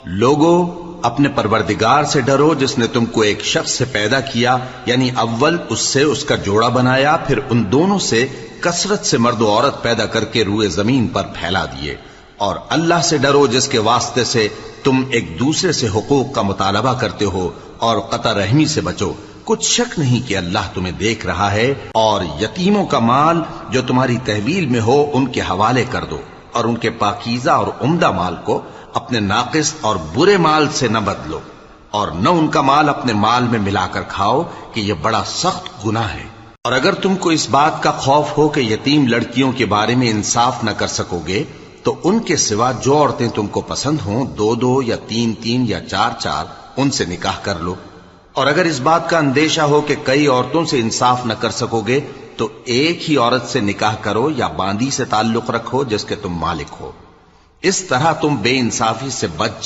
لوگو اپنے پروردگار سے ڈرو جس نے تم کو ایک شخص سے پیدا کیا، یعنی اول اس سے اس کا جوڑا بنایا، پھر ان دونوں سے کثرت سے مرد و عورت پیدا کر کے روئے زمین پر پھیلا دیے، اور اللہ سے ڈرو جس کے واسطے سے تم ایک دوسرے سے حقوق کا مطالبہ کرتے ہو، اور قطع رحمی سے بچو، کچھ شک نہیں کہ اللہ تمہیں دیکھ رہا ہے، اور یتیموں کا مال جو تمہاری تحویل میں ہو ان کے حوالے کر دو، اور ان کے پاکیزہ اور عمدہ مال کو اپنے ناقص اور برے مال سے نہ بدلو، اور نہ ان کا مال اپنے مال میں ملا کر کھاؤ کہ یہ بڑا سخت گناہ ہے۔ اور اگر تم کو اس بات کا خوف ہو کہ یتیم لڑکیوں کے بارے میں انصاف نہ کر سکو گے تو ان کے سوا جو عورتیں تم کو پسند ہوں، 2 یا 3 یا 4 ان سے نکاح کر لو۔ اور اگر اس بات کا اندیشہ ہو کہ کئی عورتوں سے انصاف نہ کر سکو گے تو ایک ہی عورت سے نکاح کرو یا باندی سے تعلق رکھو جس کے تم مالک ہو، اس طرح تم بے انصافی سے بچ